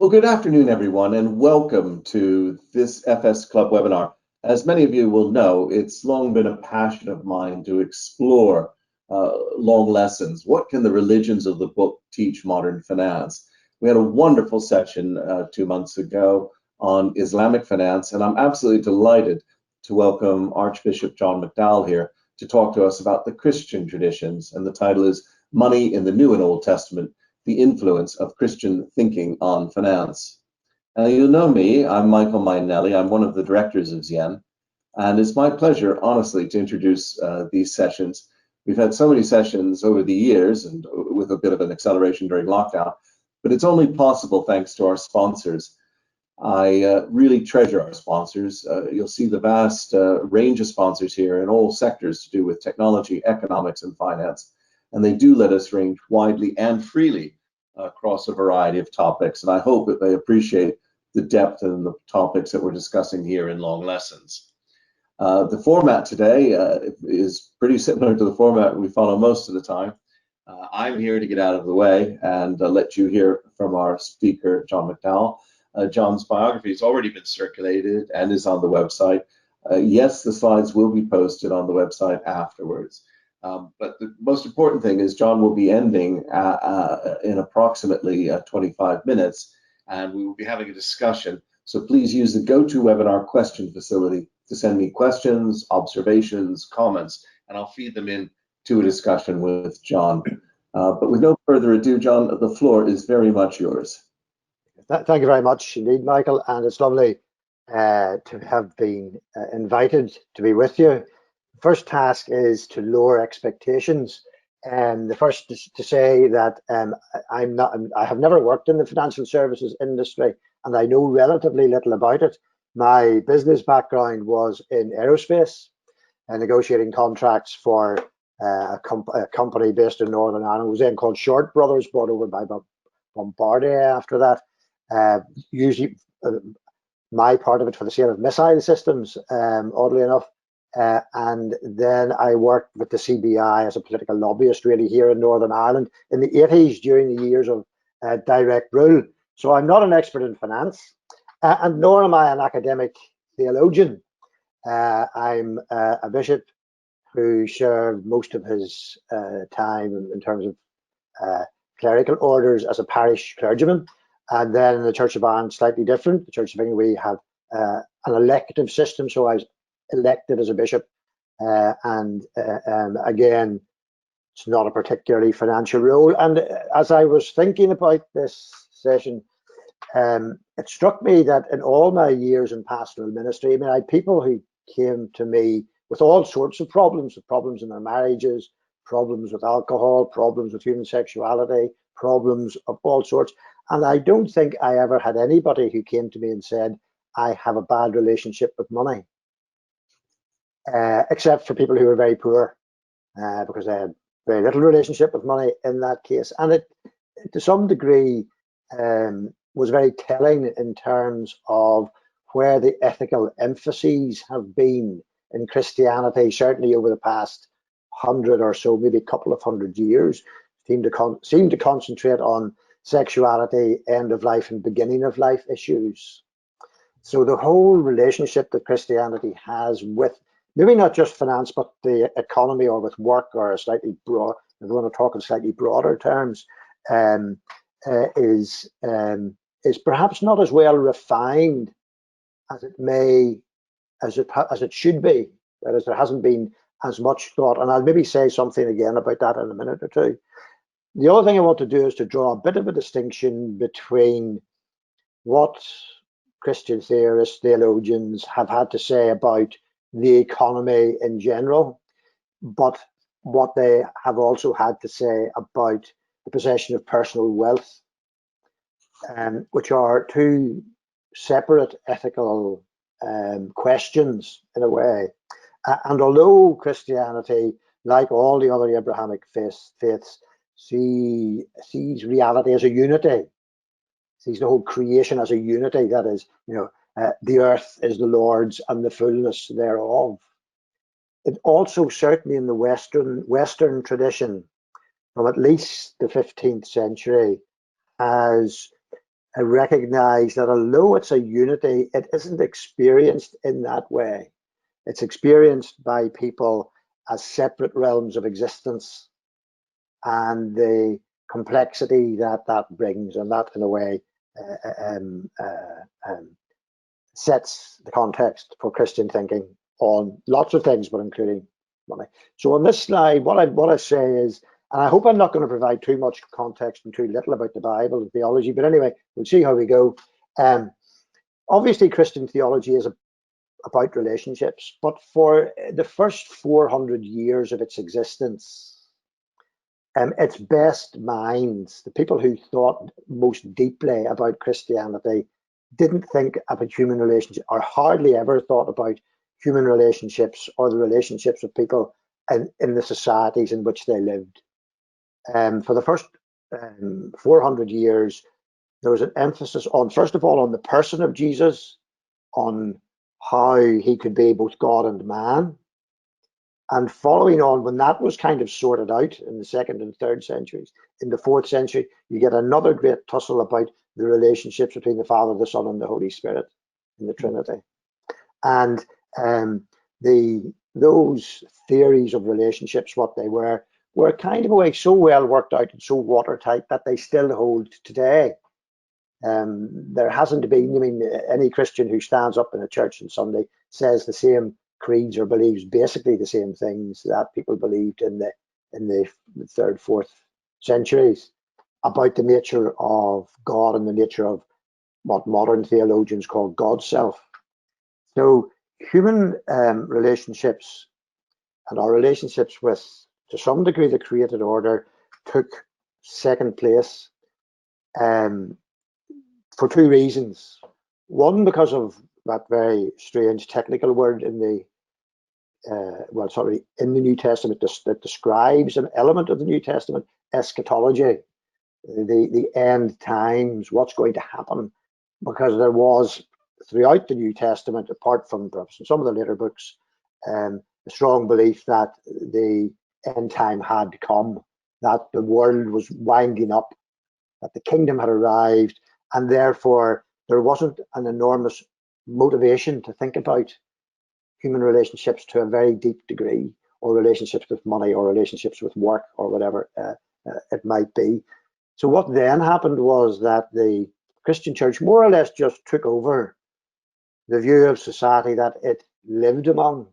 Well, good afternoon, everyone, and welcome to this FS Club webinar. As many of you will know, it's long been a passion of mine to explore long lessons. What can the religions of the book teach modern finance? We had a wonderful session 2 months ago on Islamic finance, and I'm absolutely delighted to welcome Archbishop John McDowell here to talk to us about the Christian traditions. And the title is Money in the New and Old Testament: The Influence of Christian Thinking on Finance. You know me, I'm Michael Mainelli. I'm one of the directors of Zien, and it's my pleasure, honestly, to introduce these sessions. We've had so many sessions over the years, and with a bit of an acceleration during lockdown, but it's only possible thanks to our sponsors. I really treasure our sponsors. You'll see the vast range of sponsors here in all sectors to do with technology, economics, and finance. And they do let us range widely and freely across a variety of topics. And I hope that they appreciate the depth in the topics that we're discussing here in Long Lessons. The format today is pretty similar to the format we follow most of the time. I'm here to get out of the way and let you hear from our speaker, John McDowell. John's biography has already been circulated and is on the website. Yes, the slides will be posted on the website afterwards. But the most important thing is John will be ending in approximately 25 minutes, and we will be having a discussion. So please use the GoToWebinar question facility to send me questions, observations, comments, and I'll feed them in to a discussion with John. But with no further ado, John, the floor is very much yours. Thank you very much indeed, Michael, and it's lovely to have been invited to be with you. First task is to lower expectations, and the first is to say that I have never worked in the financial services industry, and I know relatively little about it. My business background was in aerospace and negotiating contracts for a company based in Northern Ireland. It was then called Short Brothers, bought over by Bombardier after that. Usually my part of it for the sale of missile systems, oddly enough. And then I worked with the CBI as a political lobbyist, really, here in Northern Ireland in the 80s during the years of direct rule. So I'm not an expert in finance, and nor am I an academic theologian. I'm a bishop who served most of his time in terms of clerical orders as a parish clergyman. And then in the Church of Ireland, slightly different. The Church of England, we have an elective system, so I was elected as a bishop, and again, it's not a particularly financial role. And as I was thinking about this session, it struck me that in all my years in pastoral ministry, I mean, I had people who came to me with all sorts of problems in their marriages, problems with alcohol, problems with human sexuality, problems of all sorts. And I don't think I ever had anybody who came to me and said, I have a bad relationship with money. Except for people who were very poor, because they had very little relationship with money in that case. And it, to some degree, was very telling in terms of where the ethical emphases have been in Christianity, certainly over the past 100 or so, maybe a couple of 100 years, seem to concentrate on sexuality, end of life and beginning of life issues. So the whole relationship that Christianity has with maybe not just finance, but the economy or with work, or a slightly broad, if we want to talk in slightly broader terms, is perhaps not as well refined as it should be. That is, there hasn't been as much thought, and I'll maybe say something again about that in a minute or two. The other thing I want to do is to draw a bit of a distinction between what Christian theorists, theologians have had to say about the economy in general, but what they have also had to say about the possession of personal wealth, which are two separate ethical questions in a way. And although Christianity, like all the other Abrahamic faiths, sees reality as a unity, sees the whole creation as a unity, that is, the earth is the Lord's and the fullness thereof. It also, certainly in the Western tradition, from at least the 15th century, has recognize that although it's a unity, it isn't experienced in that way. It's experienced by people as separate realms of existence, and the complexity that that brings, and that in a way sets the context for Christian thinking on lots of things, but including money. So on this slide, what I say is, and I hope I'm not going to provide too much context and too little about the Bible and theology, but anyway, we'll see how we go. Obviously, Christian theology is about relationships, but for the first 400 years of its existence, its best minds, the people who thought most deeply about Christianity, didn't think about human relationships, or hardly ever thought about human relationships or the relationships of people in the societies in which they lived. For the first 400 years, there was an emphasis on, first of all, on the person of Jesus, on how he could be both God and man. And following on, when that was kind of sorted out in the 2nd and 3rd centuries, in the 4th century, you get another great tussle about the relationships between the Father, the Son, and the Holy Spirit in the Trinity. And those theories of relationships, what they were kind of a way so well worked out and so watertight that they still hold today. There hasn't been, I mean, any Christian who stands up in a church on Sunday says the same creeds or believes basically the same things that people believed in the 3rd, 4th centuries about the nature of God and the nature of what modern theologians call God's self. So human relationships and our relationships with, to some degree, the created order took second place for two reasons. One, because of that very strange technical word in the in the New Testament that describes an element of the New Testament, eschatology, the end times, what's going to happen, because there was throughout the New Testament, apart from perhaps some of the later books, a strong belief that the end time had come, that the world was winding up, that the kingdom had arrived, and therefore there wasn't an enormous motivation to think about human relationships to a very deep degree, or relationships with money, or relationships with work, or whatever it might be. So what then happened was that the Christian church more or less just took over the view of society that it lived among,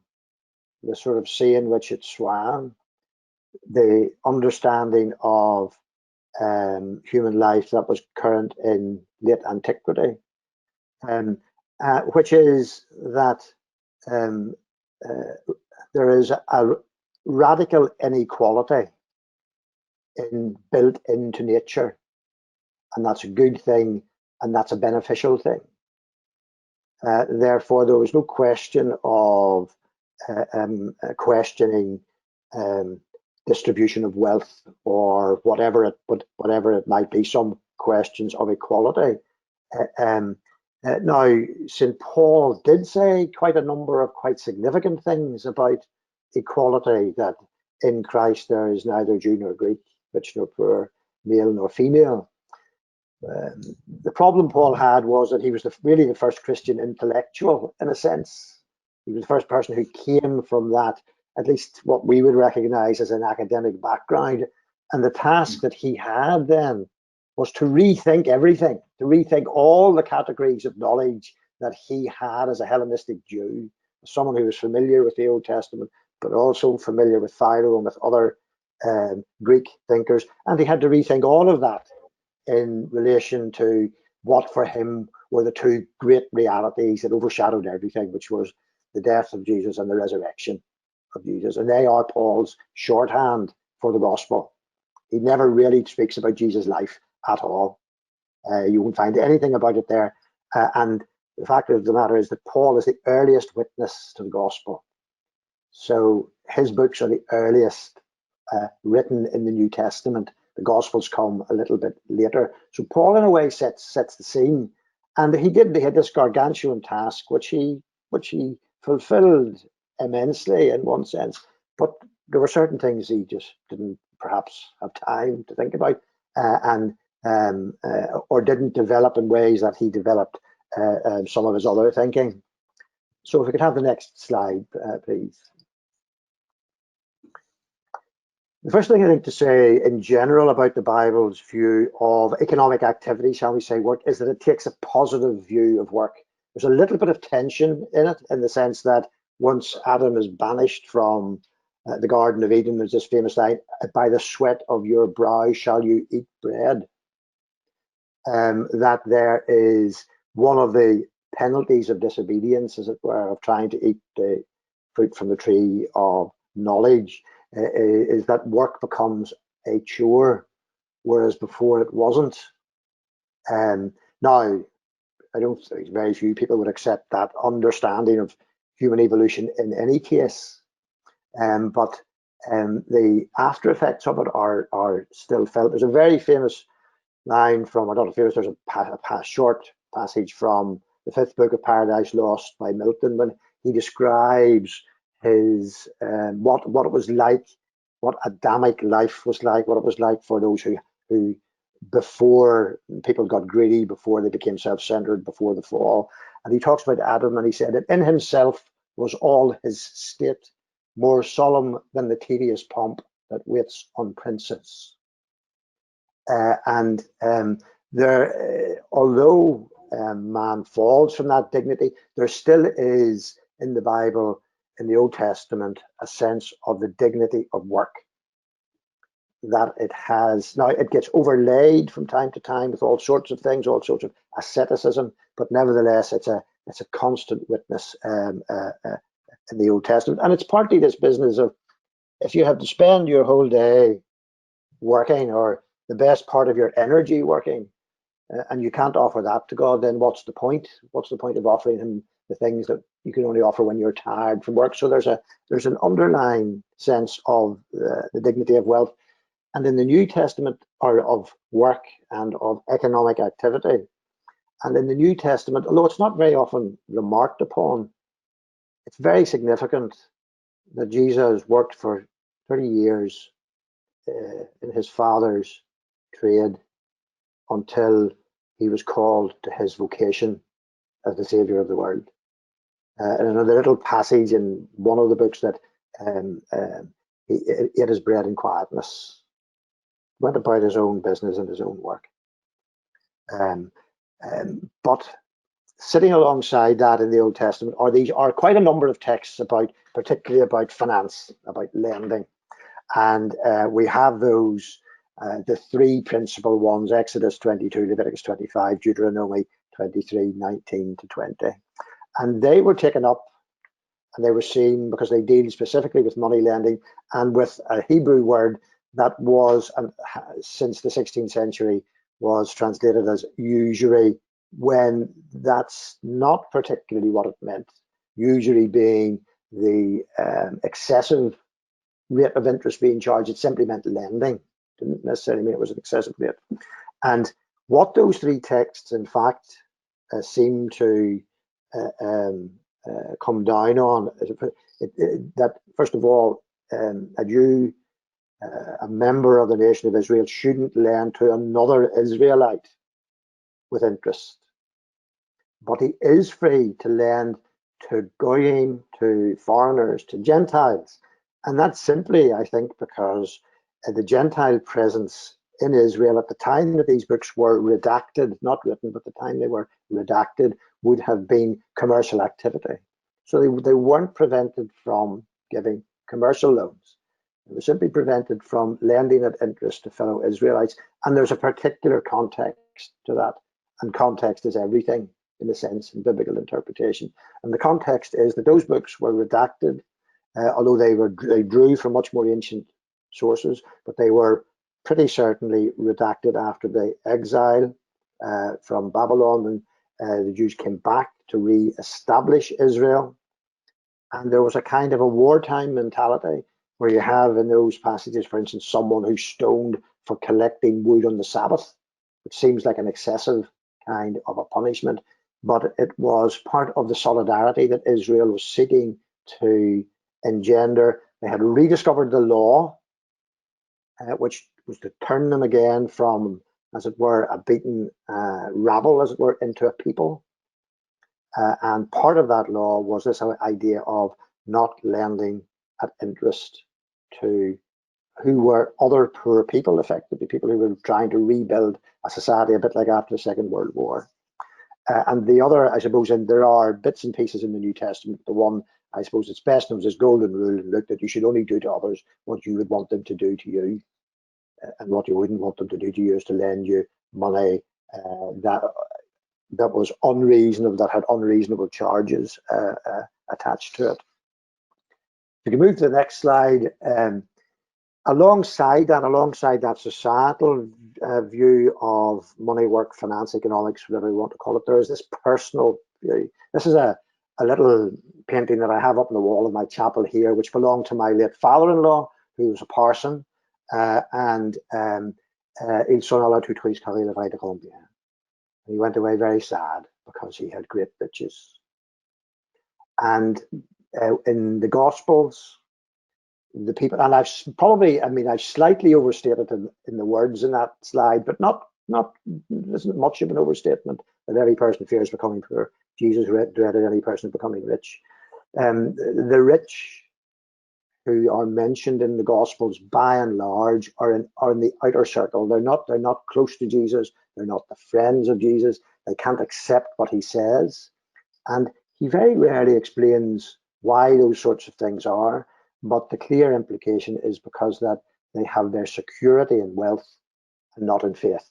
the sort of sea in which it swam, the understanding of human life that was current in late antiquity, which is that there is a radical inequality built into nature, and that's a good thing, and that's a beneficial thing. Therefore, there was no question of questioning distribution of wealth or whatever it might be. Some questions of equality. Now, St. Paul did say quite a number of quite significant things about equality, that in Christ there is neither Jew nor Greek, rich nor poor, male nor female. The problem Paul had was that he was really the first Christian intellectual, in a sense. He was the first person who came from that, at least what we would recognize as an academic background. And the task that he had then was to rethink everything, to rethink all the categories of knowledge that he had as a Hellenistic Jew, someone who was familiar with the Old Testament, but also familiar with Philo and with other Greek thinkers. And he had to rethink all of that in relation to what for him were the two great realities that overshadowed everything, which was the death of Jesus and the resurrection of Jesus. And they are Paul's shorthand for the gospel. He never really speaks about Jesus' life at all. You won't find anything about it there. And the fact of the matter is that Paul is the earliest witness to the gospel. So his books are the earliest written in the New Testament. The Gospels come a little bit later. So Paul, in a way, sets the scene. And he had this gargantuan task, which he fulfilled immensely in one sense. But there were certain things he just didn't perhaps have time to think about. And or didn't develop in ways that he developed some of his other thinking. So if we could have the next slide, please. The first thing I think to say in general about the Bible's view of economic activity, shall we say work, is that it takes a positive view of work. There's a little bit of tension in it, in the sense that once Adam is banished from the Garden of Eden, there's this famous line, "By the sweat of your brow shall you eat bread." That there is one of the penalties of disobedience, as it were, of trying to eat the fruit from the tree of knowledge, is that work becomes a chore, whereas before it wasn't. Now, I don't think very few people would accept that understanding of human evolution in any case, but the after effects of it are still felt. There's a very famous line from, I don't know if there's a short passage from the fifth book of Paradise Lost by Milton, when he describes his what it was like, what Adamic life was like, what it was like for those who before people got greedy, before they became self-centered, before the fall. And he talks about Adam, and he said that in himself was all his state, more solemn than the tedious pomp that waits on princes. Although man falls from that dignity, there still is in the Bible, in the Old Testament, a sense of the dignity of work that it has. Now, it gets overlaid from time to time with all sorts of things, all sorts of asceticism, but nevertheless, it's a constant witness in the Old Testament. And it's partly this business of, if you have to spend your whole day working, or the best part of your energy working, and you can't offer that to God, then what's the point? What's the point of offering him the things that you can only offer when you're tired from work? So there's an underlying sense of the dignity of wealth, and in the New Testament, or of work and of economic activity. And in the New Testament, although it's not very often remarked upon, it's very significant that Jesus worked for 30 years in his father's trade until he was called to his vocation as the Savior of the world. And another little passage in one of the books that he ate his bread in quietness, went about his own business and his own work. But sitting alongside that in the Old Testament are quite a number of texts particularly about finance, about lending. And we have those, the three principal ones: Exodus 22, Leviticus 25, Deuteronomy 23, 19 to 20. And they were taken up and they were seen because they deal specifically with money lending and with a Hebrew word that was, since the 16th century, was translated as usury, when that's not particularly what it meant. Usury being the excessive rate of interest being charged. It simply meant lending. Didn't necessarily mean it was an excessive rate. And what those three texts, in fact, seem to come down on is that, first of all, a Jew, a member of the nation of Israel, shouldn't lend to another Israelite with interest. But he is free to lend to goyim, to foreigners, to Gentiles. And that's simply, I think, because the Gentile presence in Israel at the time that these books were redacted, not written, but the time they were redacted, would have been commercial activity. So they weren't prevented from giving commercial loans. They were simply prevented from lending at interest to fellow Israelites. And there's a particular context to that. And context is everything, in a sense, in biblical interpretation. And the context is that those books were redacted, although they drew from much more ancient sources, but they were pretty certainly redacted after the exile from Babylon, when the Jews came back to re-establish Israel. And there was a kind of a wartime mentality where you have in those passages, for instance, someone who's stoned for collecting wood on the Sabbath, which seems like an excessive kind of a punishment, but it was part of the solidarity that Israel was seeking to engender. They had rediscovered the law, which was to turn them again from as it were, a beaten rabble, as it were, into a people. And part of that law was this idea of not lending at interest to who were other poor people, effectively, people who were trying to rebuild a society, a bit like after the Second World War. And the other, I suppose, and there are bits and pieces in the New Testament. The one, I suppose, it's best known as this golden rule, and look, that you should only do to others what you would want them to do to you. And what you wouldn't want them to do to you is to lend you money that was unreasonable, that had unreasonable charges attached to it. We can move to the next slide. Alongside that societal view of money, work, finance, economics, whatever you want to call it, there is this personal view. This is a little painting that I have up on the wall of my chapel here, which belonged to my late father-in-law, who was a parson, and il son alla tu tris carrila vai de Colombia. He went away very sad because he had great riches. And in the Gospels, the people, and I've slightly overstated in the words in that slide, but not isn't much of an overstatement that every person fears becoming poor. Jesus dreaded any person becoming rich. The rich who are mentioned in the Gospels, by and large, are in the outer circle. They're not close to Jesus. They're not the friends of Jesus. They can't accept what he says, and he very rarely explains why those sorts of things are. But the clear implication is because that they have their security in wealth and not in faith.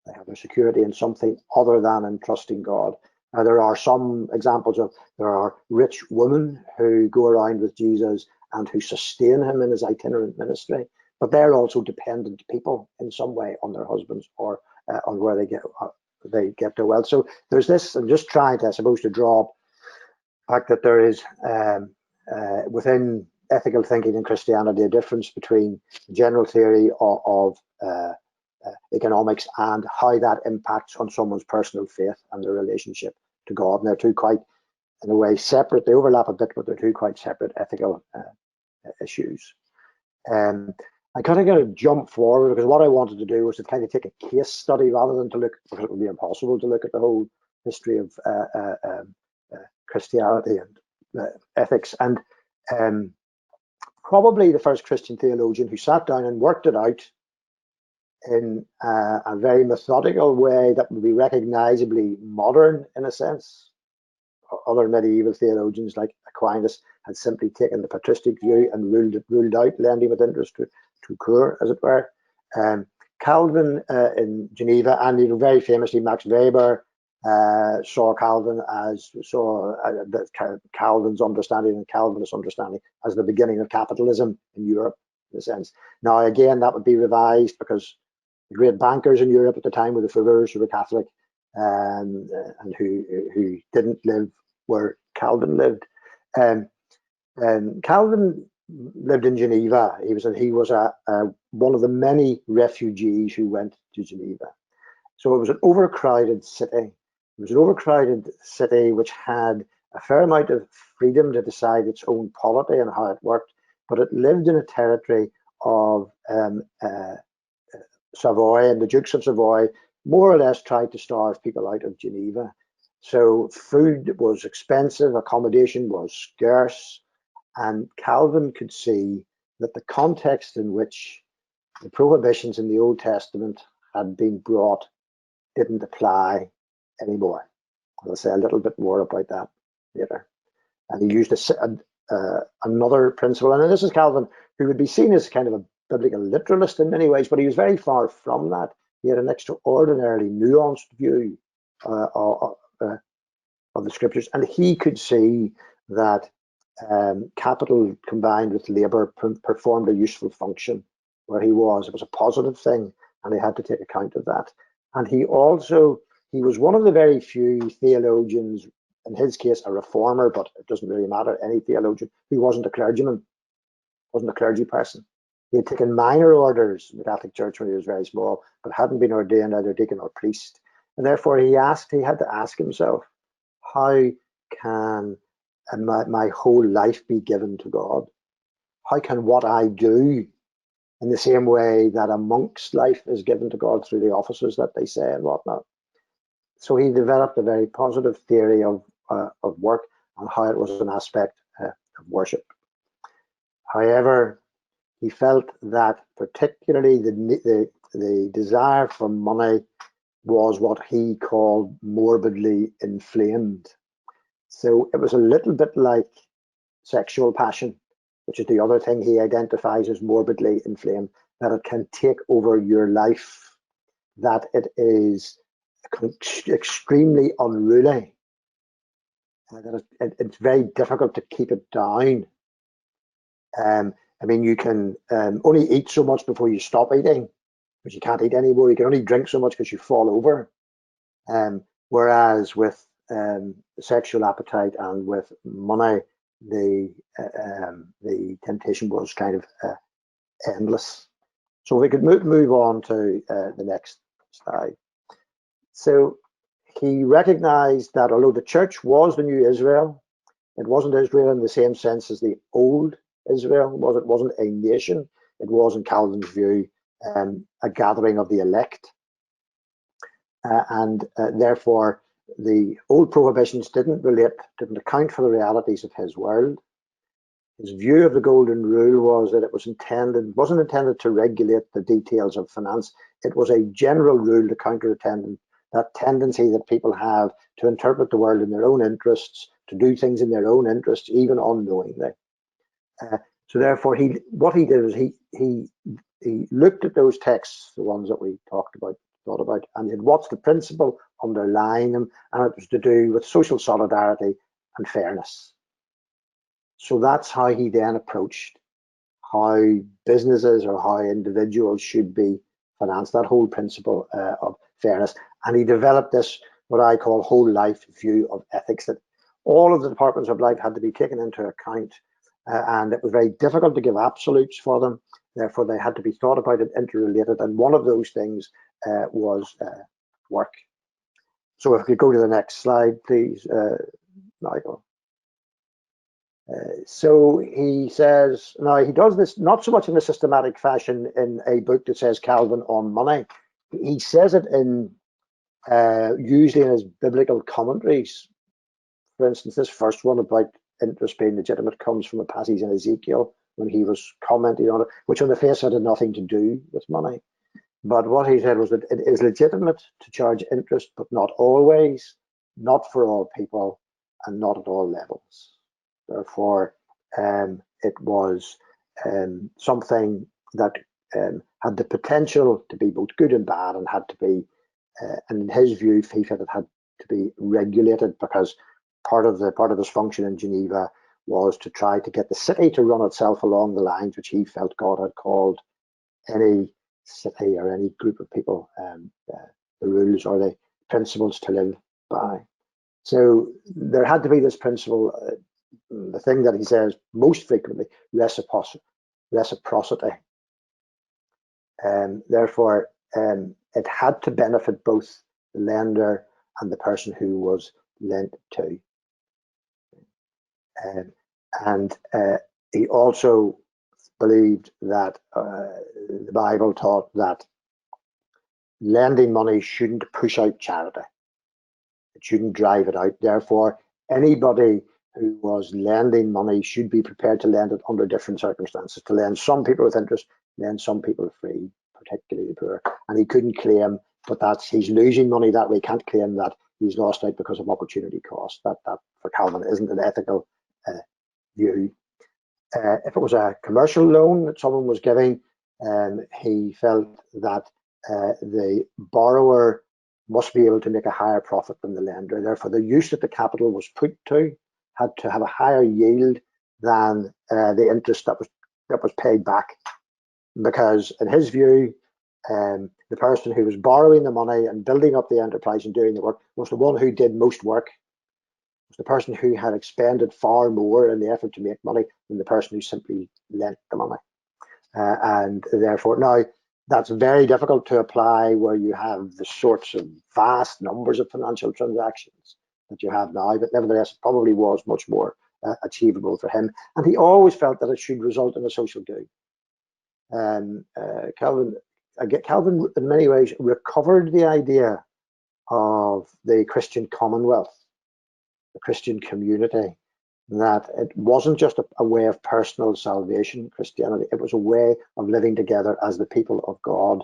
They have their security in something other than in trusting God. Now, there are some examples of, there are rich women who go around with Jesus and who sustain him in his itinerant ministry, but they're also dependent people in some way on their husbands or on where they get their wealth. So there's this, I'm just trying to, I suppose, to draw up the fact that there is within ethical thinking in Christianity a difference between the general theory of economics and how that impacts on someone's personal faith and their relationship to God. And they're two quite, in a way, separate. They overlap a bit, but they're two quite separate ethical issues. I kind of got to jump forward because what I wanted to do was to kind of take a case study rather than to look, because it would be impossible to look at the whole history of Christianity and ethics. And probably the first Christian theologian who sat down and worked it out in a very methodical way that would be recognizably modern in a sense. Other medieval theologians like Aquinas had simply taken the patristic view and ruled out lending with interest to cure, as it were. Calvin in Geneva, and very famously Max Weber saw Calvin's understanding and Calvinist understanding as the beginning of capitalism in Europe, in a sense. Now, again, that would be revised because the great bankers in Europe at the time were the Fuggers, who were Catholic, and who didn't live where Calvin lived. Calvin lived in Geneva. He was one of the many refugees who went to Geneva. So it was an overcrowded city. It was an overcrowded city which had a fair amount of freedom to decide its own polity and how it worked, but it lived in a territory of Savoy, and the Dukes of Savoy more or less tried to starve people out of Geneva. So food was expensive, accommodation was scarce, and Calvin could see that the context in which the prohibitions in the Old Testament had been brought didn't apply anymore. I'll say a little bit more about that later. And he used another principle, and this is Calvin, who would be seen as kind of a biblical literalist in many ways, but he was very far from that. He had an extraordinarily nuanced view of the scriptures, and he could see that capital combined with labor performed a useful function where he was. It was a positive thing, and he had to take account of that. And he was one of the very few theologians, in his case a reformer, but it doesn't really matter, any theologian who wasn't a clergyman, wasn't a clergy person. He had taken minor orders in the Catholic Church when he was very small, but hadn't been ordained either deacon or priest. And therefore he had to ask himself, how can my whole life be given to God? How can what I do in the same way that a monk's life is given to God through the offices that they say and whatnot. So he developed a very positive theory of work and how it was an aspect of worship. However, he felt that particularly the desire for money was what he called morbidly inflamed. So it was a little bit like sexual passion, which is the other thing he identifies as morbidly inflamed, that it can take over your life, that it is extremely unruly, that it's very difficult to keep it down. I mean, you can only eat so much before you stop eating, because you can't eat anymore. You can only drink so much because you fall over. Whereas with sexual appetite and with money, the temptation was kind of endless. So we could move on to the next slide. So he recognized that although the church was the new Israel, it wasn't Israel in the same sense as the old Israel was. It wasn't a nation. It was, in Calvin's view, a gathering of the elect. And therefore, the old prohibitions didn't account for the realities of his world. His view of the golden rule was that it wasn't intended to regulate the details of finance. It was a general rule to counter that tendency that people have to interpret the world in their own interests, to do things in their own interests, even unknowingly. So therefore, what he did is he looked at those texts, the ones that we thought about, and said, what's the principle underlying them? And it was to do with social solidarity and fairness. So that's how he then approached how businesses or how individuals should be financed, that whole principle of fairness. And he developed this, what I call whole life view of ethics, that all of the departments of life had to be taken into account, and it was very difficult to give absolutes for them. Therefore, they had to be thought about and interrelated. And one of those things was work. So if we go to the next slide, please, Michael. So he says, now he does this not so much in a systematic fashion in a book that says Calvin on money. He says it in usually in his biblical commentaries. For instance, this first one about interest being legitimate comes from a passage in Ezekiel when he was commenting on it, which on the face had nothing to do with money. But what he said was that it is legitimate to charge interest, but not always, not for all people, and not at all levels. Therefore, it was something that had the potential to be both good and bad, and had to be, and in his view, he felt it had to be regulated, because part of his function in Geneva was to try to get the city to run itself along the lines which he felt God had called any city or any group of people the rules or the principles to live by. So there had to be this principle, the thing that he says most frequently, reciprocity. Therefore, it had to benefit both the lender and the person who was lent to. And he also believed that the Bible taught that lending money shouldn't push out charity. It shouldn't drive it out. Therefore, anybody who was lending money should be prepared to lend it under different circumstances, to lend some people with interest, lend some people free, particularly the poor. And he couldn't claim, but he's losing money that way. He can't claim that he's lost out because of opportunity cost. That for Calvin isn't an ethical view. If it was a commercial loan that someone was giving, he felt that the borrower must be able to make a higher profit than the lender. Therefore, the use that the capital was put to had to have a higher yield than the interest that was paid back. Because in his view, the person who was borrowing the money and building up the enterprise and doing the work was the one who did most work. It was the person who had expended far more in the effort to make money than the person who simply lent the money. And therefore, now that's very difficult to apply where you have the sorts of vast numbers of financial transactions that you have now, but nevertheless, it probably was much more achievable for him. And he always felt that it should result in a social good. Calvin in many ways recovered the idea of the Christian commonwealth, the Christian community, that it wasn't just a way of personal salvation, Christianity, it was a way of living together as the people of God.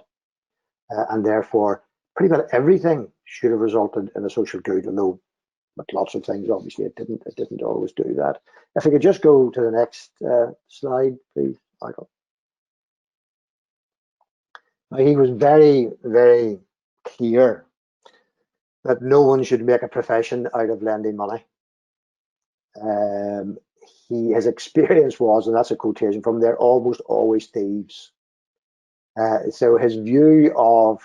And therefore, pretty much everything should have resulted in a social good, although with lots of things, obviously, it didn't always do that. If we could just go to the next slide, please, Michael. He was very, very clear that no one should make a profession out of lending money. His experience was, and that's a quotation from there, almost always thieves. So his view of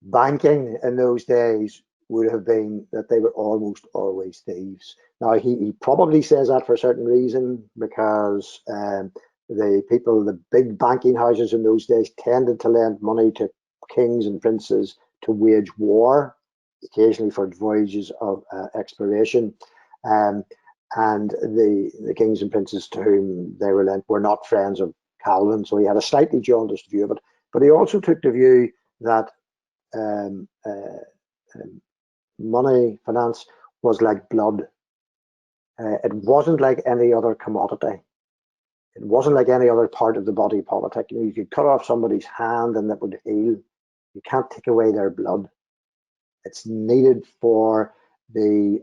banking in those days would have been that they were almost always thieves. Now, he probably says that for a certain reason, because the big banking houses in those days tended to lend money to kings and princes to wage war, occasionally for voyages of exploration. And the kings and princes to whom they were lent were not friends of Calvin, so he had a slightly jaundiced view of it. But he also took the view that money, finance, was like blood. It wasn't like any other commodity. It wasn't like any other part of the body politic. You could cut off somebody's hand and that would heal. You can't take away their blood. It's needed for the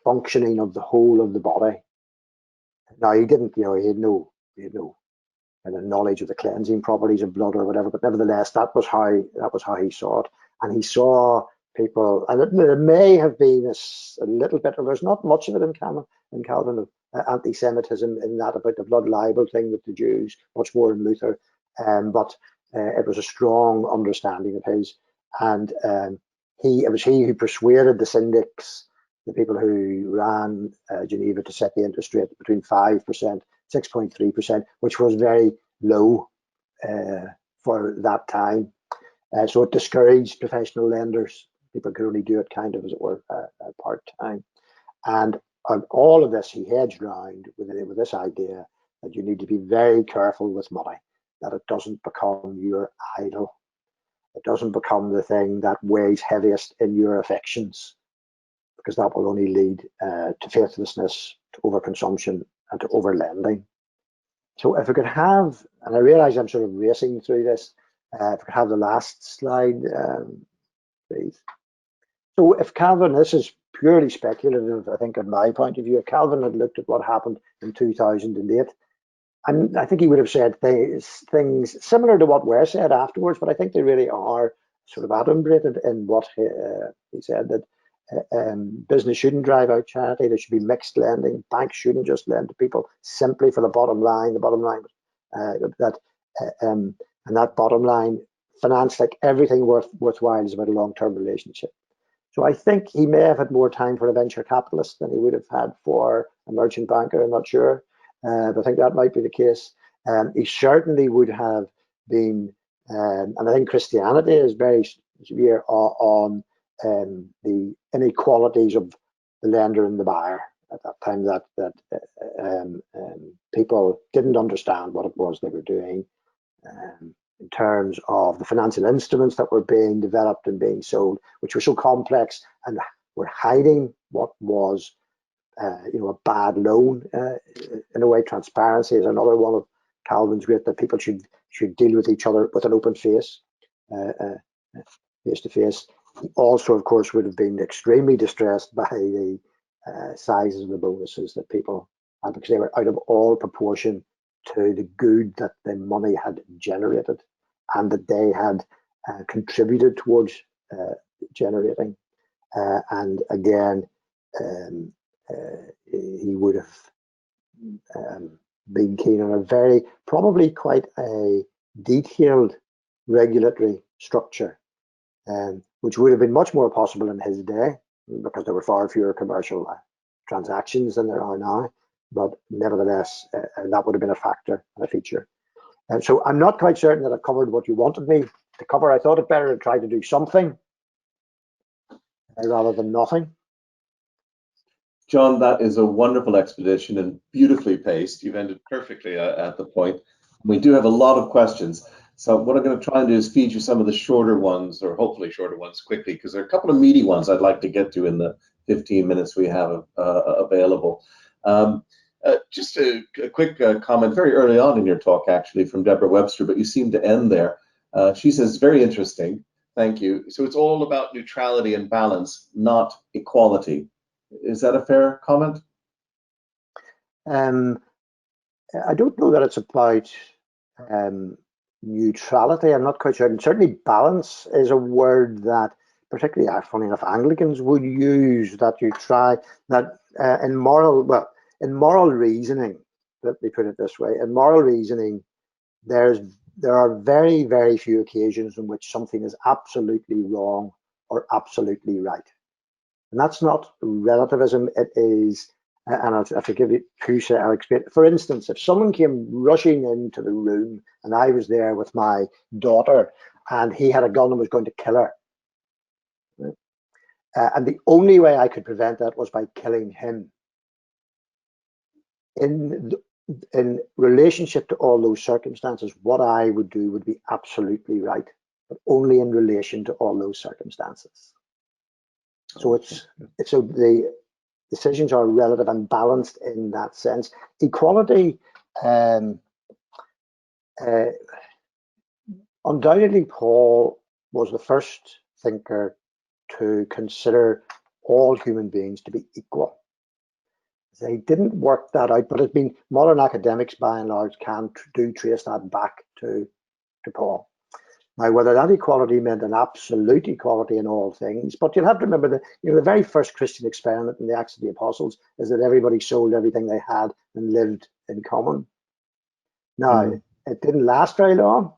functioning of the whole of the body. Now, he didn't, he had no kind of knowledge of the cleansing properties of blood or whatever, but nevertheless, that was how he saw it. And he saw people, and it may have been a little bit, or there's not much of it in Calvin of anti-Semitism in that about the blood libel thing with the Jews, much more in Luther, but it was a strong understanding of his. And it was he who persuaded the syndics, the people who ran Geneva, to set the interest rate between 5%, 6.3%, which was very low for that time. So it discouraged professional lenders. People could only do it kind of, as it were, part-time. And on all of this, he hedged round with this idea that you need to be very careful with money, that it doesn't become your idol. It doesn't become the thing that weighs heaviest in your affections, because that will only lead to faithlessness, to overconsumption, and to overlending. So if we could have, and I realize I'm sort of racing through this, if we could have the last slide, please. So if Calvin, this is purely speculative, I think, in my point of view, if Calvin had looked at what happened in 2008, and I think he would have said things similar to what were said afterwards, but I think they really are sort of adumbrated in what he said, that business shouldn't drive out charity. There should be mixed lending. Banks shouldn't just lend to people simply for the bottom line. The bottom line and that bottom line, finance, like everything worthwhile, is about a long-term relationship. So I think he may have had more time for a venture capitalist than he would have had for a merchant banker. I'm not sure, but I think that might be the case. He certainly would have been, and I think Christianity is very severe on the inequalities of the lender and the buyer at that time, that people didn't understand what it was they were doing in terms of the financial instruments that were being developed and being sold, which were so complex and were hiding what was a bad loan. In a way, transparency is another one of Calvin's great, that people should deal with each other with an open face, face to face. He also, of course, would have been extremely distressed by the sizes of the bonuses that people had, because they were out of all proportion to the good that the money had generated and that they had contributed towards generating. And again, he would have been keen on a very, probably quite a detailed regulatory structure, which would have been much more possible in his day, because there were far fewer commercial transactions than there are now. But nevertheless, that would have been a factor and a feature. And so I'm not quite certain that I've covered what you wanted me to cover. I thought it better to try to do something rather than nothing. John, that is a wonderful expedition and beautifully paced. You've ended perfectly at the point. We do have a lot of questions. So what I'm going to try and do is feed you some of the shorter ones, or hopefully shorter ones, quickly, because there are a couple of meaty ones I'd like to get to in the 15 minutes we have available. Just a quick comment very early on in your talk, actually, from Deborah Webster, but you seem to end there. She says, very interesting. Thank you. So it's all about neutrality and balance, not equality. Is that a fair comment? I don't know that it's about neutrality. I'm not quite sure. And certainly balance is a word that particularly, funny enough, Anglicans would use, that you try, that in moral reasoning, let me put it this way, in moral reasoning, there are very, very few occasions in which something is absolutely wrong or absolutely right. And that's not relativism, it is, and I'll forgive you, I'll explain. For instance, if someone came rushing into the room and I was there with my daughter and he had a gun and was going to kill her, and the only way I could prevent that was by killing him. In relationship to all those circumstances, what I would do would be absolutely right, but only in relation to all those circumstances. So so the decisions are relative and balanced in that sense. Equality, undoubtedly, Paul was the first thinker to consider all human beings to be equal. They didn't work that out, but it's been modern academics by and large do trace that back to Paul. Now, whether that equality meant an absolute equality in all things, but you'll have to remember that the very first Christian experiment in the Acts of the Apostles is that everybody sold everything they had and lived in common. Now, it didn't last very long,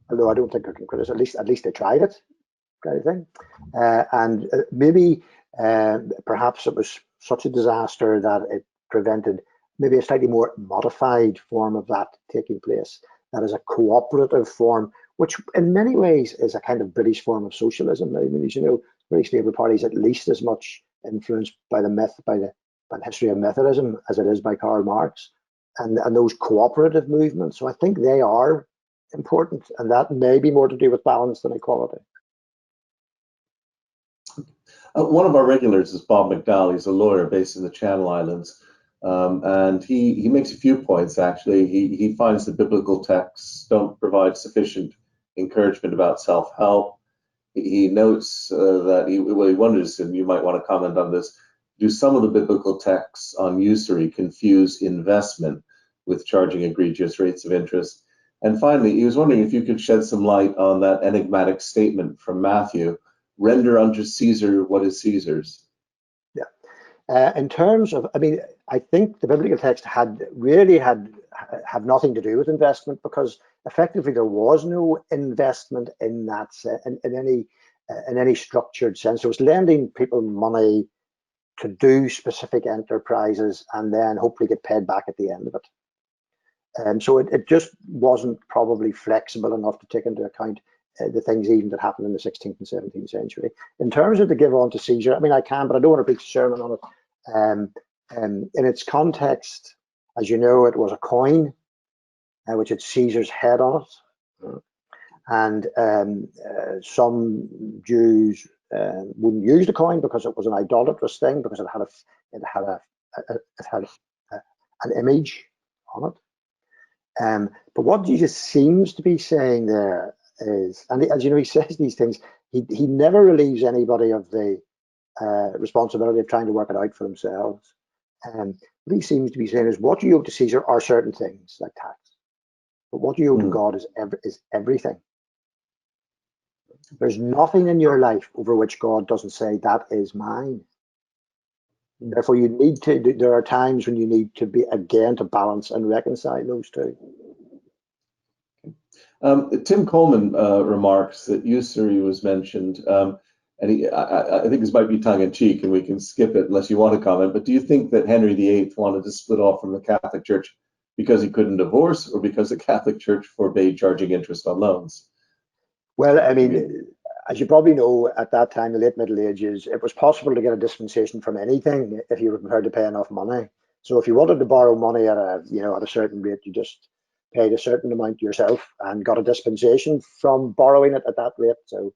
although I don't think I can criticize. At least they tried it, kind of thing. And maybe perhaps it was such a disaster that it prevented maybe a slightly more modified form of that taking place. That is a cooperative form, which in many ways is a kind of British form of socialism. I mean, as you know, British Labour Party is at least as much influenced by the history of Methodism as it is by Karl Marx and those cooperative movements. So I think they are important, and that may be more to do with balance than equality. One of our regulars is Bob McDowell. He's a lawyer based in the Channel Islands. And he makes a few points, actually. He finds that biblical texts don't provide sufficient encouragement about self-help. He notes that he wonders, and you might want to comment on this, do some of the biblical texts on usury confuse investment with charging egregious rates of interest? And finally, he was wondering if you could shed some light on that enigmatic statement from Matthew, render unto Caesar what is Caesar's. In terms of, I mean, I think the biblical text have nothing to do with investment, because effectively there was no investment in that in any structured sense. So it was lending people money to do specific enterprises and then hopefully get paid back at the end of it. So it just wasn't probably flexible enough to take into account the things even that happened in the 16th and 17th century. In terms of the give on to Caesar, I mean, I can, but I don't want to preach a sermon on it. In its context, as you know, it was a coin which had Caesar's head on it. And some Jews wouldn't use the coin because it was an idolatrous thing, because it had an image on it. But what Jesus seems to be saying there is, and as you know, he says these things, he never relieves anybody of the responsibility of trying to work it out for themselves. What he seems to be saying is, what you owe to Caesar are certain things like tax, but what you owe to God is everything. There's nothing in your life over which God doesn't say, that is mine. Therefore, you need to, there are times when you need to be, again, to balance and reconcile those two. Tim Coleman remarks that usury was mentioned, and I think this might be tongue-in-cheek, and we can skip it unless you want to comment, but do you think that Henry VIII wanted to split off from the Catholic Church because he couldn't divorce, or because the Catholic Church forbade charging interest on loans? Well, I mean, as you probably know, at that time, the late Middle Ages, it was possible to get a dispensation from anything if you were prepared to pay enough money. So if you wanted to borrow money at a at a certain rate, you just paid a certain amount yourself and got a dispensation from borrowing it at that rate. So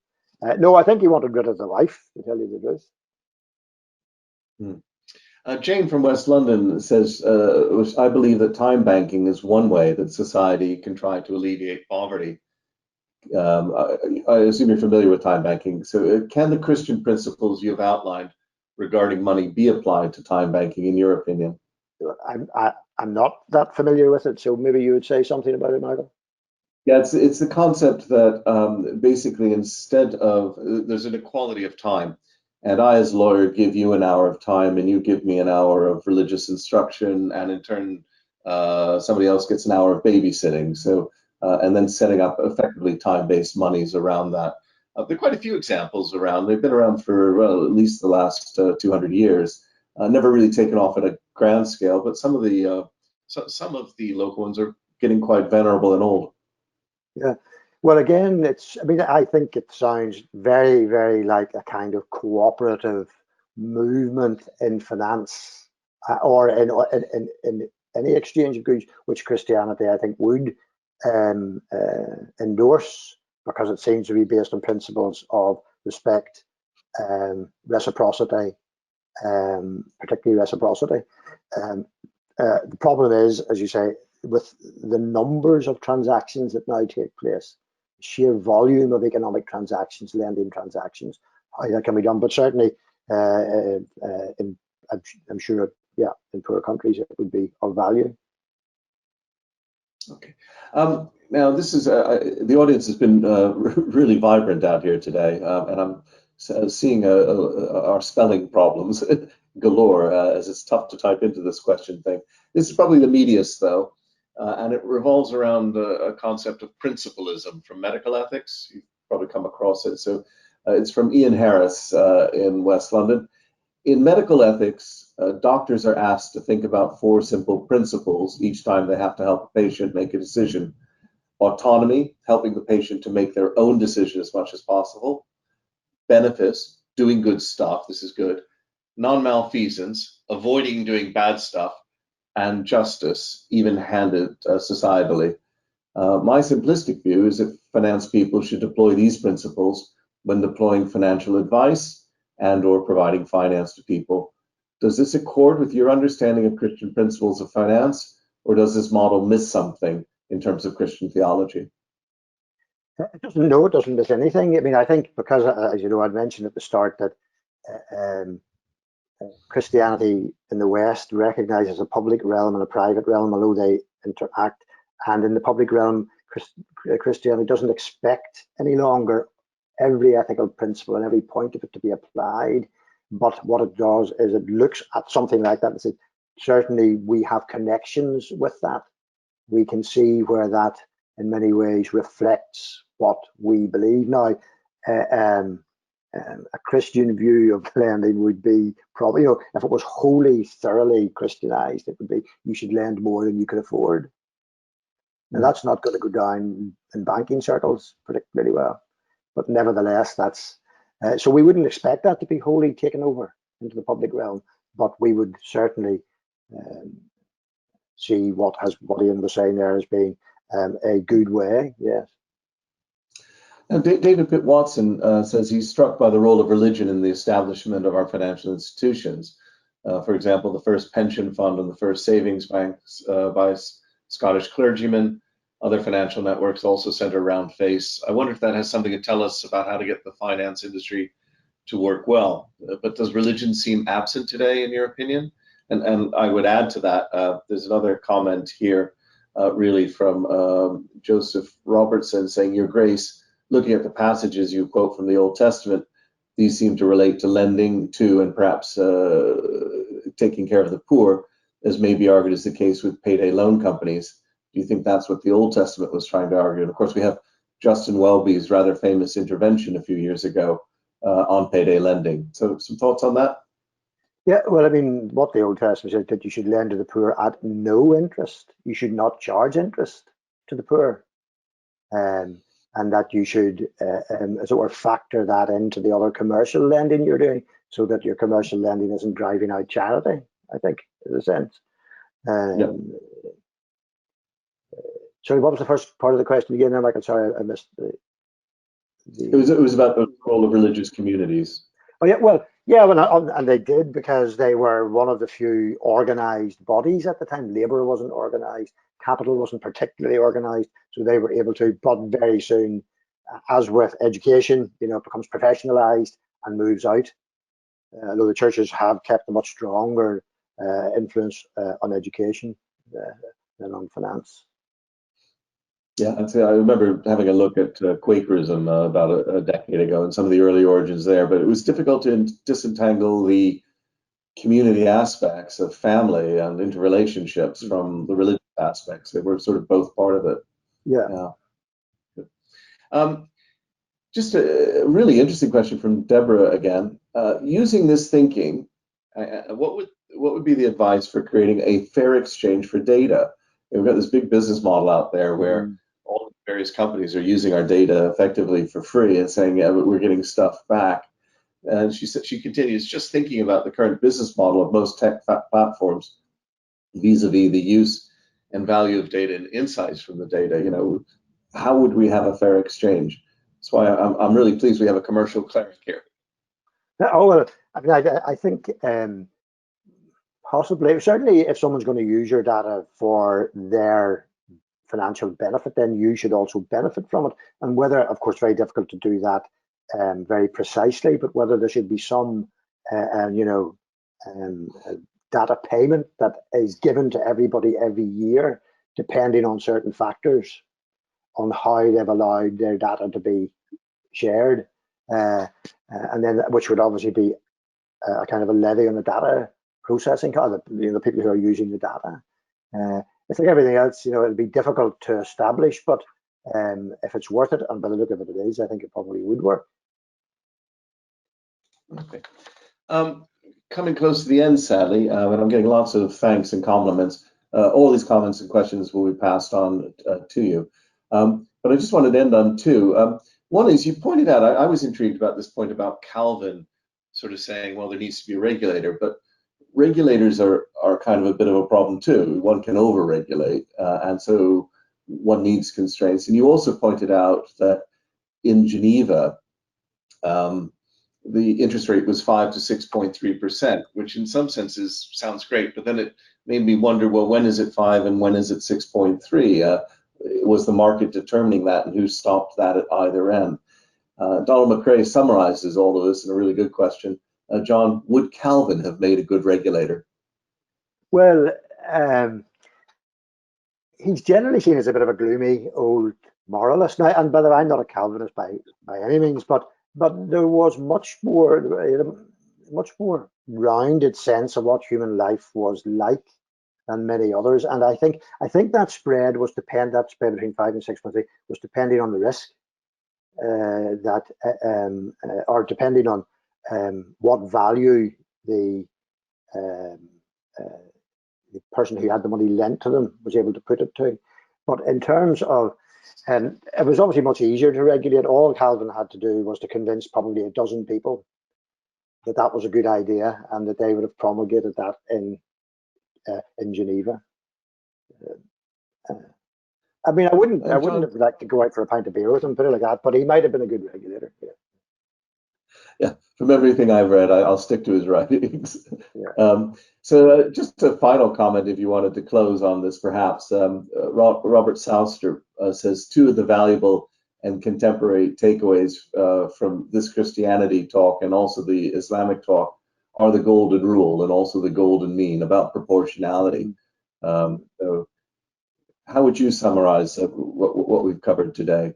no, I think he wanted rid of the wife, to tell you the truth. Jane from West London says, I believe that time banking is one way that society can try to alleviate poverty. I assume you're familiar with time banking. So can the Christian principles you've outlined regarding money be applied to time banking, in your opinion? I'm not that familiar with it, so maybe you would say something about it, Michael. Yeah, it's the concept that basically instead of, there's an equality of time. And I, as a lawyer, give you an hour of time and you give me an hour of religious instruction, and in turn, somebody else gets an hour of babysitting. So, and then setting up effectively time-based monies around that. There are quite a few examples around. They've been around for, well, at least the last 200 years. Never really taken off at a grand scale, but some of the local ones are getting quite venerable and old. Yeah. Well, again, I think it sounds very, very like a kind of cooperative movement in finance or in any exchange of goods, which Christianity, I think, would endorse, because it seems to be based on principles of respect, reciprocity, particularly reciprocity. The problem is, as you say, with the numbers of transactions that now take place, sheer volume of economic transactions, lending transactions, how that can be done. But certainly, I'm sure, yeah, in poorer countries, it would be of value. Okay. Now, this is the audience has been really vibrant out here today, and I'm seeing our spelling problems galore, as it's tough to type into this question thing. This is probably the meatiest, though. And it revolves around a concept of principalism from medical ethics. You've probably come across it. So it's from Ian Harris in West London. In medical ethics, doctors are asked to think about 4 simple principles each time they have to help a patient make a decision. Autonomy, helping the patient to make their own decision as much as possible. Benefits, doing good stuff. This is good. Non-malfeasance, avoiding doing bad stuff. And justice, even-handed societally. My simplistic view is that finance people should deploy these principles when deploying financial advice and or providing finance to people. Does this accord with your understanding of Christian principles of finance, or does this model miss something in terms of Christian theology? No, it doesn't miss anything. I mean, I think because, as you know, I'd mentioned at the start that Christianity in the West recognizes a public realm and a private realm, although they interact. And in the public realm, Christianity doesn't expect any longer every ethical principle and every point of it to be applied. But what it does is it looks at something like that and says, certainly we have connections with that. We can see where that in many ways reflects what we believe. Now, a Christian view of lending would be probably, if it was wholly, thoroughly Christianized, it would be you should lend more than you could afford. And that's not going to go down in banking circles particularly well. But nevertheless, that's so we wouldn't expect that to be wholly taken over into the public realm, but we would certainly see what Ian was saying there as being a good way, yes. Now, David Pitt Watson says he's struck by the role of religion in the establishment of our financial institutions. For example, the first pension fund and the first savings banks by Scottish clergymen. Other financial networks also center around faith. I wonder if that has something to tell us about how to get the finance industry to work well. But does religion seem absent today, in your opinion? And I would add to that, there's another comment here, really from Joseph Robertson saying, Your Grace, looking at the passages you quote from the Old Testament, these seem to relate to lending to and perhaps taking care of the poor, as may be argued is the case with payday loan companies. Do you think that's what the Old Testament was trying to argue? And of course, we have Justin Welby's rather famous intervention a few years ago on payday lending. So some thoughts on that? Yeah, well, I mean, what the Old Testament said, that you should lend to the poor at no interest. You should not charge interest to the poor. And that you should, as it were, factor that into the other commercial lending you're doing so that your commercial lending isn't driving out charity, I think, in a sense. Yeah. Sorry, what was the first part of the question again? There, Michael. Sorry, I missed the. It was about the role of religious communities. Oh yeah, well, yeah, and they did, because they were one of the few organised bodies at the time. Labour wasn't organised, capital wasn't particularly organised, so they were able to. But very soon, as with education, it becomes professionalised and moves out. Although the churches have kept a much stronger influence on education than on finance. Yeah, I remember having a look at Quakerism about a decade ago and some of the early origins there, but it was difficult to disentangle the community aspects of family and interrelationships from the religious aspects. They were sort of both part of it. Yeah. Just a really interesting question from Deborah again. Using this thinking, what would be the advice for creating a fair exchange for data? We've got this big business model out there where all the various companies are using our data effectively for free and saying, yeah, but we're getting stuff back. And she continues, just thinking about the current business model of most tech platforms vis-a-vis the use and value of data and insights from the data. How would we have a fair exchange? That's why I'm really pleased we have a commercial cleric here. Oh well, I mean, I think possibly, certainly, if someone's going to use your data for their financial benefit, then you should also benefit from it. And whether, of course, very difficult to do that very precisely, but whether there should be some, data payment that is given to everybody every year, depending on certain factors, on how they've allowed their data to be shared, and then which would obviously be a kind of a levy on the data processing, the people who are using the data. It's like everything else, it'll be difficult to establish, but if it's worth it, and by the look of it, it is, I think it probably would work. Okay. Coming close to the end, sadly, and I'm getting lots of thanks and compliments. All these comments and questions will be passed on to you. But I just wanted to end on two. One is, you pointed out, I was intrigued about this point about Calvin sort of saying, well, there needs to be a regulator, but regulators are kind of a bit of a problem too. One can over-regulate, and so one needs constraints. And you also pointed out that in Geneva, the interest rate was 5 to 6.3%, which in some senses sounds great, but then it made me wonder, well, when is it 5 and when is it 6.3? Was the market determining that, and who stopped that at either end? Donald McCrae summarizes all of this in a really good question. John, would Calvin have made a good regulator? Well, he's generally seen as a bit of a gloomy old moralist now, and by the way, I'm not a Calvinist by any means, but there was much more rounded sense of what human life was like than many others, and I think that spread between 5 and 6.3 was depending on the risk, or depending on what value the person who had the money lent to them was able to put it to. But in terms of, it was obviously much easier to regulate. All Calvin had to do was to convince probably a dozen people that was a good idea, and that they would have promulgated that in Geneva. I mean, I wouldn't have liked to go out for a pint of beer with him, put it like that, but he might have been a good regulator. Yeah, from everything I've read, I'll stick to his writings. Yeah. So just a final comment, if you wanted to close on this, perhaps. Robert Souster says, two of the valuable and contemporary takeaways from this Christianity talk and also the Islamic talk are the golden rule and also the golden mean about proportionality. So how would you summarize what we've covered today?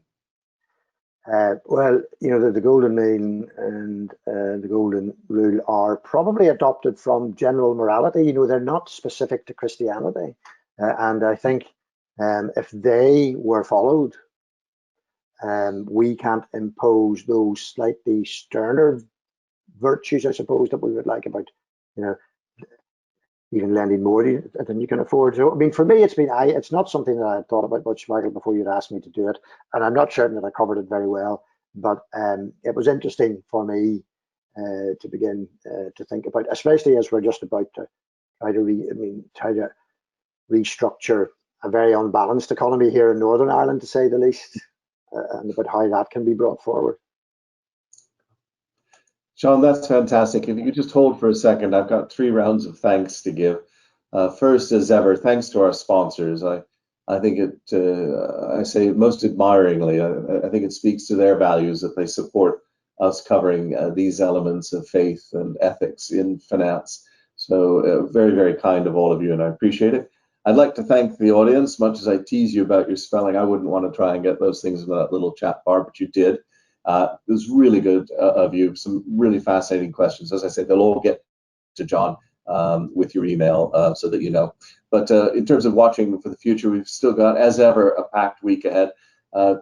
Well, the golden mean and the golden rule are probably adopted from general morality. They're not specific to Christianity, and I think if they were followed, we can't impose those slightly sterner virtues, I suppose, that we would like about, even lending more than you can afford. So, I mean, for me, it's not something that I had thought about much, Michael, before you'd asked me to do it, and I'm not certain that I covered it very well. But it was interesting for me to begin to think about, especially as we're just about to try to restructure a very unbalanced economy here in Northern Ireland, to say the least, and about how that can be brought forward. Sean, that's fantastic. If you could just hold for a second, I've got 3 rounds of thanks to give. First, as ever, thanks to our sponsors. I think I say most admiringly, I think it speaks to their values that they support us covering these elements of faith and ethics in finance. So very, very kind of all of you, and I appreciate it. I'd like to thank the audience. Much as I tease you about your spelling, I wouldn't want to try and get those things in that little chat bar, but you did. It was really good of you. Some really fascinating questions. As I said, they'll all get to John with your email so that you know. But in terms of watching for the future, we've still got, as ever, a packed week ahead.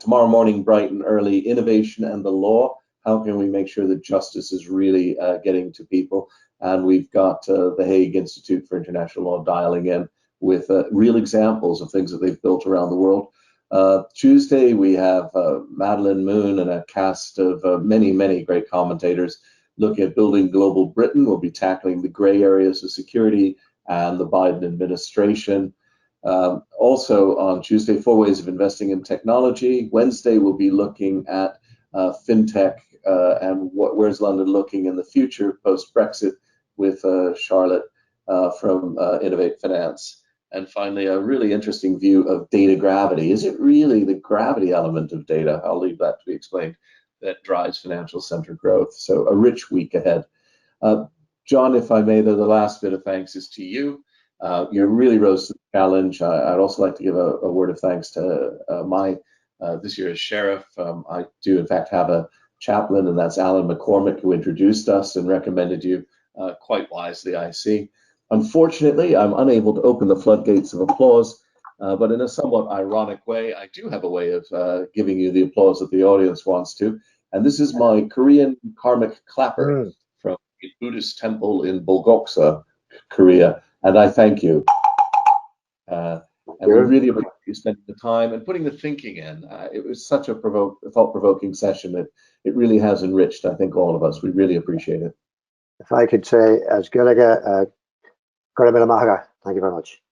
Tomorrow morning, bright and early, innovation and the law. How can we make sure that justice is really getting to people? And we've got the Hague Institute for International Law dialing in with real examples of things that they've built around the world. Tuesday, we have Madeleine Moon and a cast of many, many great commentators looking at building global Britain. We'll be tackling the gray areas of security and the Biden administration. Also on Tuesday, 4 ways of investing in technology. Wednesday, we'll be looking at fintech and where's London looking in the future post-Brexit with Charlotte from Innovate Finance. And finally, a really interesting view of data gravity. Is it really the gravity element of data? I'll leave that to be explained. That drives financial center growth. So a rich week ahead. John, if I may, the last bit of thanks is to you. You really rose to the challenge. I'd also like to give a word of thanks to my this year's sheriff. I do, in fact, have a chaplain, and that's Alan McCormick, who introduced us and recommended you quite wisely, I see. Unfortunately, I'm unable to open the floodgates of applause, but in a somewhat ironic way, I do have a way of giving you the applause that the audience wants to. And this is my Korean karmic clapper from a Buddhist temple in Bulgoksa, Korea. And I thank you. And we really appreciate you spending the time and putting the thinking in. It was such a thought-provoking session that it really has enriched, I think, all of us. We really appreciate it. If I could say, as good, thank you very much.